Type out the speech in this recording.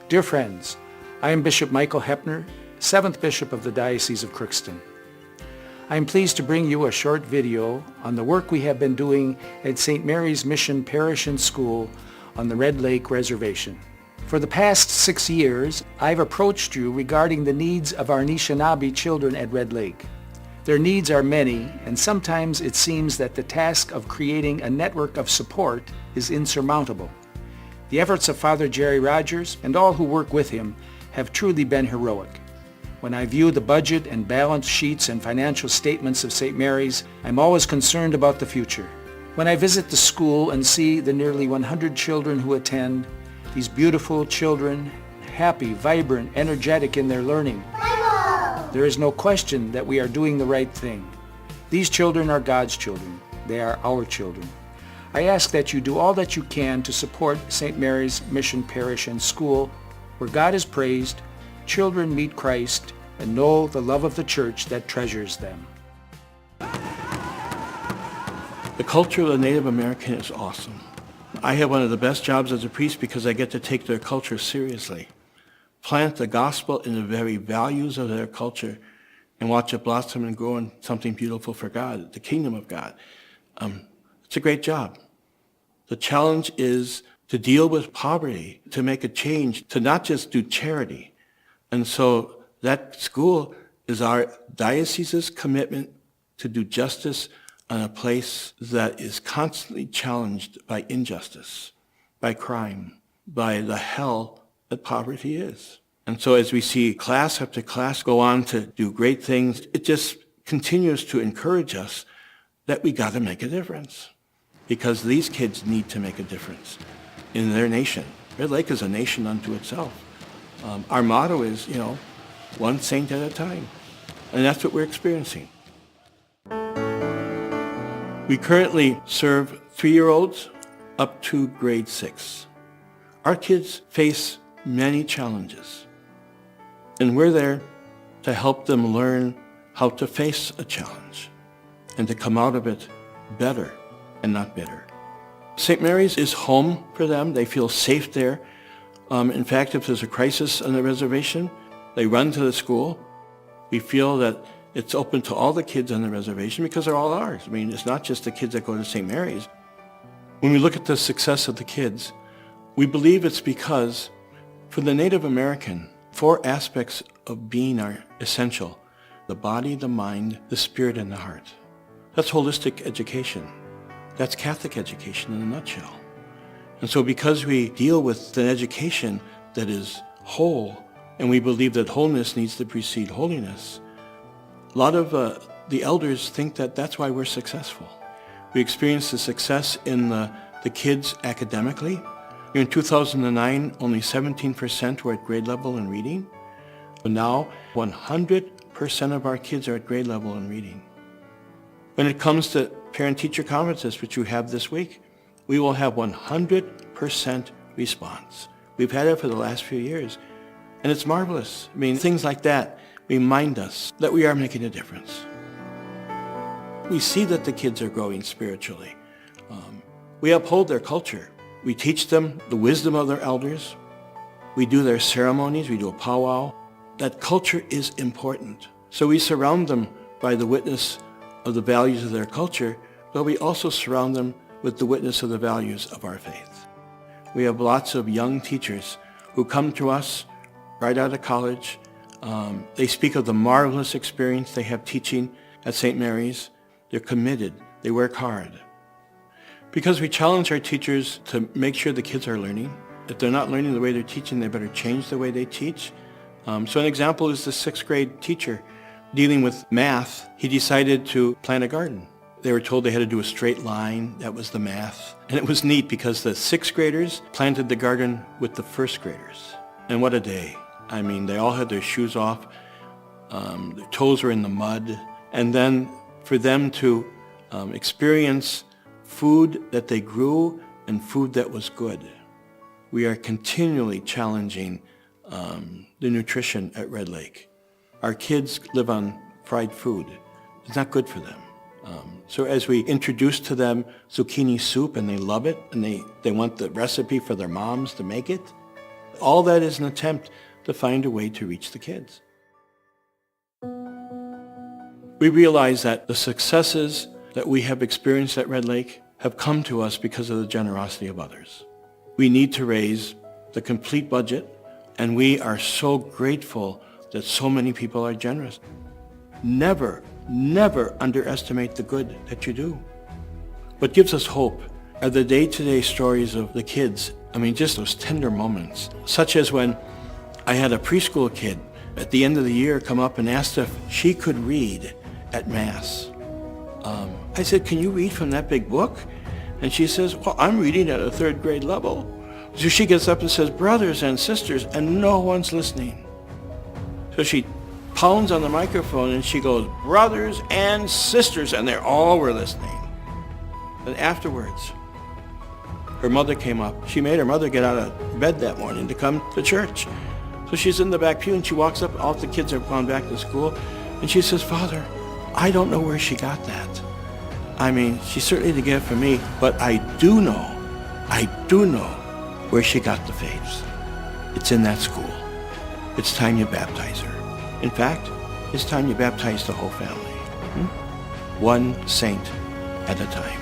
Dear friends, I am Bishop Michael Hepner, 7th Bishop of the Diocese of Crookston. I am pleased to bring you a short video on the work we have been doing at St. Mary's Mission Parish and School on the Red Lake Reservation. For the past 6 years, I've approached you regarding the needs of our Anishinaabe children at Red Lake. Their needs are many, and sometimes it seems that the task of creating a network of support is insurmountable. The efforts of Father Jerry Rogers and all who work with him have truly been heroic. When I view the budget and balance sheets and financial statements of St. Mary's, I'm always concerned about the future. When I visit the school and see the nearly 100 children who attend, these beautiful children, happy, vibrant, energetic in their learning, there is no question that we are doing the right thing. These children are God's children. They are our children. I ask that you do all that you can to support St. Mary's Mission Parish and School, where God is praised, children meet Christ, and know the love of the Church that treasures them. The culture of the Native American is awesome. I have one of the best jobs as a priest because I get to take their culture seriously, plant the gospel in the very values of their culture, and watch it blossom and grow into something beautiful for God, the kingdom of God. It's a great job. The challenge is to deal with poverty, to make a change, to not just do charity. And so that school is our diocese's commitment to do justice on a place that is constantly challenged by injustice, by crime, by the hell that poverty is. And so as we see class after class go on to do great things, it just continues to encourage us that we got to make a difference, because these kids need to make a difference in their nation. Red Lake is a nation unto itself. Our motto is, one saint at a time. And that's what we're experiencing. We currently serve 3-year-olds up to grade 6. Our kids face many challenges, and we're there to help them learn how to face a challenge and to come out of it better and not bitter. St. Mary's is home for them. They feel safe there. In fact, if there's a crisis on the reservation, they run to the school. We feel that it's open to all the kids on the reservation because they're all ours. I mean, it's not just the kids that go to St. Mary's. When we look at the success of the kids, we believe it's because for the Native American, 4 aspects of being are essential: the body, the mind, the spirit, and the heart. That's holistic education. That's Catholic education in a nutshell. And so because we deal with an education that is whole, and we believe that wholeness needs to precede holiness, a lot of the elders think that that's why we're successful. We experience the success in the kids academically. In 2009, only 17% were at grade level in reading. But now, 100% of our kids are at grade level in reading. When it comes to parent-teacher conferences, which we have this week, we will have 100% response. We've had it for the last few years, and it's marvelous. I mean, things like that remind us that we are making a difference. We see that the kids are growing spiritually. We uphold their culture. We teach them the wisdom of their elders. We do their ceremonies. We do a powwow. That culture is important. So we surround them by the witness of the values of their culture, but we also surround them with the witness of the values of our faith. We have lots of young teachers who come to us right out of college. They speak of the marvelous experience they have teaching at St. Mary's. They're committed. They work hard. Because we challenge our teachers to make sure the kids are learning. If they're not learning the way they're teaching, they better change the way they teach. So an example is the 6th grade teacher dealing with math. He decided to plant a garden. They were told they had to do a straight line. That was the math. And it was neat because the 6th graders planted the garden with the 1st graders. And what a day. I mean, they all had their shoes off. Their toes were in the mud. And then for them to experience food that they grew and food that was good. We are continually challenging the nutrition at Red Lake. Our kids live on fried food. It's not good for them. So as we introduce to them zucchini soup and they love it and they want the recipe for their moms to make it, All that is an attempt to find a way to reach the kids. We realize that the successes that we have experienced at Red Lake have come to us because of the generosity of others. We need to raise the complete budget, and we are so grateful that so many people are generous. Never, never underestimate the good that you do. What gives us hope are the day-to-day stories of the kids. I mean, just those tender moments, such as when I had a preschool kid at the end of the year come up and asked if she could read at Mass. I said, "Can you read from that big book?" And she says, "Well, I'm reading at a 3rd grade level." So she gets up and says, "Brothers and sisters," and no one's listening. So she pounds on the microphone and she goes, "Brothers and sisters," and they all were listening. And afterwards, her mother came up. She made her mother get out of bed that morning to come to church. So she's in the back pew and she walks up, all the kids have gone back to school, and she says, "Father, I don't know where she got that. I mean, she certainly didn't get it from me, but I do know where she got the faith. It's in that school. It's time you baptize her. In fact, it's time you baptize the whole family. One saint at a time."